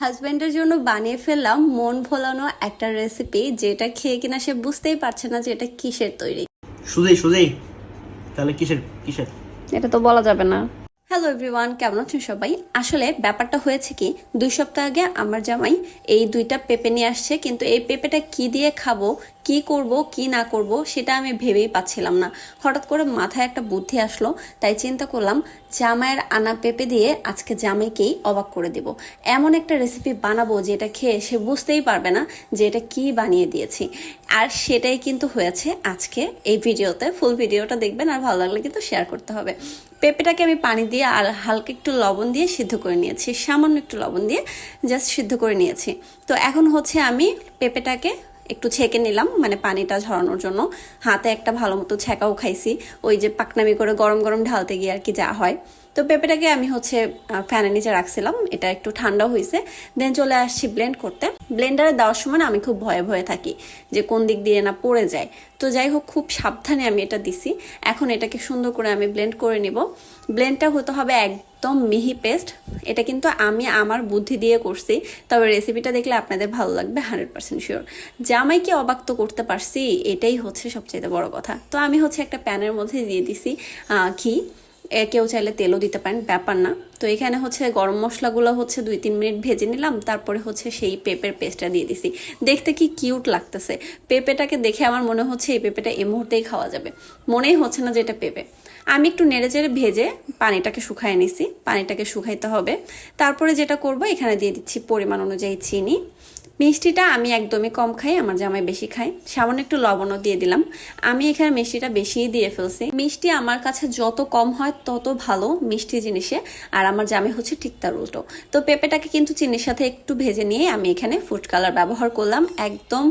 হাজবেন্ডের জন্য বানিয়ে ফেললাম মন ভোলানো একটা রেসিপি, যেটা খেয়ে কিনা সে বুঝতেই পারছে না যে এটা কিসের তৈরি। সুজেই সুজেই তাহলে কিসের কিসের? এটা তো বলা যাবে না। হ্যালো এভরিওয়ান, কেমন আছেন সবাই? আসলে ব্যাপারটা হয়েছে কি, 2 সপ্তাহ আগে আমার জামাই এই 2টা পেঁপে নিয়ে আসছে, কিন্তু এই পেঁপেটা কি দিয়ে খাবো, কি করব কি না করব সেটা আমি ভেবেই পাচ্ছিলাম না। হঠাৎ করে মাথায় একটা বুদ্ধি আসলো, তাই চিন্তা করলাম জামাইয়ের আনা পেঁপে দিয়ে আজকে জামাইকেই অবাক করে দিব। এমন একটা রেসিপি বানাবো যেটা খেয়ে সে বুঝতেই পারবে না যে এটা কি বানিয়ে দিয়েছি। আর সেটাই কিন্তু হয়েছে আজকে এই ভিডিওতে। ফুল ভিডিওটা দেখবেন, আর ভালো লাগলে কিন্তু শেয়ার করতে হবে। পেঁপেটাকে আমি পানি দিয়ে আর হালকা একটু লবণ দিয়ে সিদ্ধ করে নিয়েছি, সামান্য একটু লবণ দিয়ে জাস্ট সিদ্ধ করে নিয়েছি। তো এখন হচ্ছে আমি পেঁপেটাকে একটু ছেঁকে নিলাম, মানে পানিটা ঝরানোর জন্য। হাতে একটা ভালো মতো ছেঁকাও খাইছি, ওই যে পাকনামি করে গরম গরম ঢালতে গিয়ে আর কি যা হয়। তো পেঁপেটাকে আমি হচ্ছে ফ্যানের নিচে রাখছিলাম, এটা একটু ঠান্ডা হয়েছে। দেন চলে আসছি ব্লেন্ড করতে। ব্লেন্ডারে দেওয়ার সময় আমি খুব ভয়ে ভয়ে থাকি যে কোন দিক দিয়ে না পড়ে যায়। তো যাই হোক, খুব সাবধানে আমি এটা দিছি। এখন এটাকে সুন্দর করে আমি ব্লেন্ড করে নিব। ব্লেন্ডটা হতে হবে একদম মিহি পেস্ট। এটা কিন্তু আমি আমার বুদ্ধি দিয়ে করছি, তবে রেসিপিটা দেখলে আপনাদের ভালো লাগবে 100% শিওর। জামাইকে অবাক তো করতে পারছি, এটাই হচ্ছে সবচেয়ে বড় কথা। তো আমি হচ্ছে একটা প্যানের মধ্যে দিয়ে দিছি ঘি। কেউ চাইলে তেলও দিতে পারেন, ব্যাপার না। তো এখানে হচ্ছে গরম মশলাগুলো হচ্ছে 2-3 মিনিট ভেজে নিলাম, তারপরে হচ্ছে সেই পেঁপের পেস্টটা দিয়ে দিছি। দেখতে কি কিউট লাগতেছে! পেঁপেটাকে দেখে আমার মনে হচ্ছে এই পেঁপেটা এই মুহূর্তেই খাওয়া যাবে, মনেই হচ্ছে না যে এটা পেঁপে। আমি একটু নেড়েচেড়ে ভেজে পানিটাকে শুকায় নিছি, পানিটাকে শুকাইতে হবে। তারপরে যেটা করব, এখানে দিয়ে দিচ্ছি পরিমাণ অনুযায়ী চিনি। মিষ্টিটা আমি একদমই কম খাই, আমার জামাই বেশি খায়। সামান্য একটু লবণও দিয়ে দিলাম। আমি এখানে মিষ্টিটা বেশিই দিয়ে ফেলছি। মিষ্টি আমার কাছে যত কম হয় তত ভালো মিষ্টি জিনিসে, আর আমার জামাই হচ্ছে ঠিক তার উল্টো। তো পেঁপেটাকে কিন্তু চিনির সাথে একটু ভেজে নিয়ে আমি এখানে ফুড কালার ব্যবহার করলাম, একদম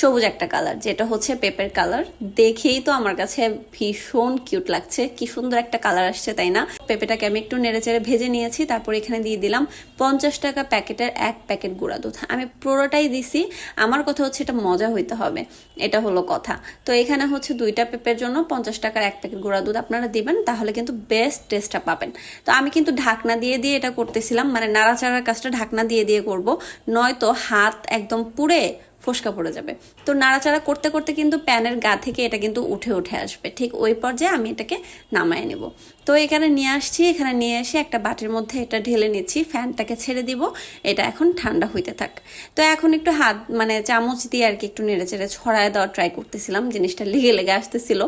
সবুজ একটা কালার, যেটা হচ্ছে পেঁপের কালার। দেখেই তো আমার কাছে ভীষণ কিউট লাগছে, কি সুন্দর একটা কালার আসছে, তাই না? পেঁপেটাকে আমি একটু নেড়েচেড়ে ভেজে নিয়েছি। তারপর এখানে দিয়ে দিলাম 50 টাকা প্যাকেটের 1 প্যাকেট গুঁড়া দুধ। আমি পুরোটাই দিছি, আমার কথা হচ্ছে এটা মজা হইতে হবে, এটা হলো কথা। তো এখানে হচ্ছে 2টা পেঁপের জন্য 50 টাকার 1 প্যাকেট গুঁড়া দুধ আপনারা দিবেন, তাহলে কিন্তু বেস্ট টেস্টটা পাবেন। তো আমি কিন্তু ঢাকনা দিয়ে দিয়ে এটা করতেছিলাম, মানে নাড়াচাড়ার কাজটা ঢাকনা দিয়ে দিয়ে করব, নয়তো হাত একদম পুড়ে ফোসকা পড়ে যাবে। তো নাড়াচাড়া করতে করতে কিন্তু প্যানের গা থেকে এটা কিন্তু উঠে উঠে আসবে, ঠিক ওই পর্যায়ে আমি এটাকে নামায় নেব। তো এখানে নিয়ে আসছি, এখানে নিয়ে এসে একটা বাটির মধ্যে এটা ঢেলে নিচ্ছি, ফ্যানটাকে ছেড়ে দিব। এটা এখন ঠান্ডা হইতে থাক। তো এখন একটু হাত মানে চামচ দিয়ে আর কি একটু নেড়ে চেড়ে ছড়ায় দেওয়ার ট্রাই করতেছিলাম, জিনিসটা লেগে লেগে আসতেছিল।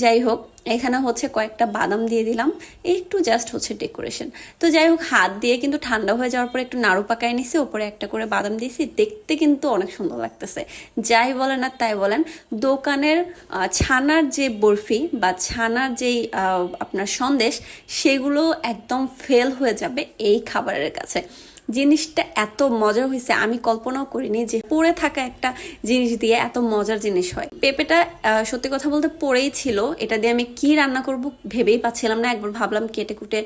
যাই হোক, এখানে হচ্ছে কয়েকটা বাদাম দিয়ে দিলাম, একটু জাস্ট হচ্ছে ডেকোরেশন। তো যাই হোক, হাত দিয়ে কিন্তু ঠান্ডা হয়ে যাওয়ার পর একটু নাড়ু পাকায় নিছি, ওপরে একটা করে বাদাম দিয়েছি। দেখতে কিন্তু অনেক সুন্দর লাগতেছে। যাই বলেন আর তাই বলেন, দোকানের ছানার যে বরফি বা ছানার যেই আপনার সন্দেশ, সেগুলো একদম ফেল হয়ে যাবে এই খাবারের কাছে। জিনিসটা এত মজা হয়েছে, আমি কল্পনাও করিনি যে পড়ে থাকা একটা জিনিস দিয়ে এত মজার জিনিস হয়। পেঁপেটা সত্যি কথা বলতে পড়েই ছিল, এটা দিয়ে আমি কি রান্না করব ভেবেই পাচ্ছিলাম না। একবার ভাবলাম কেটে কুটে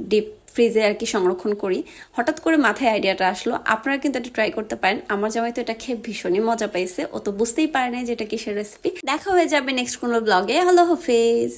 ডিপ ফ্রিজে আর কি সংরক্ষণ করি, হঠাৎ করে মাথায় আইডিয়াটা আসলো। আপনারা কিন্তু এটা ট্রাই করতে পারেন। আমার জামাই তো এটা খেয়ে ভীষণই মজা পাইছে, ও তো বুঝতেই পারে না যে এটা কিসের রেসিপি। দেখা হয়ে যাবে নেক্সট কোনো ব্লগে। আল্লাহ হাফেজ।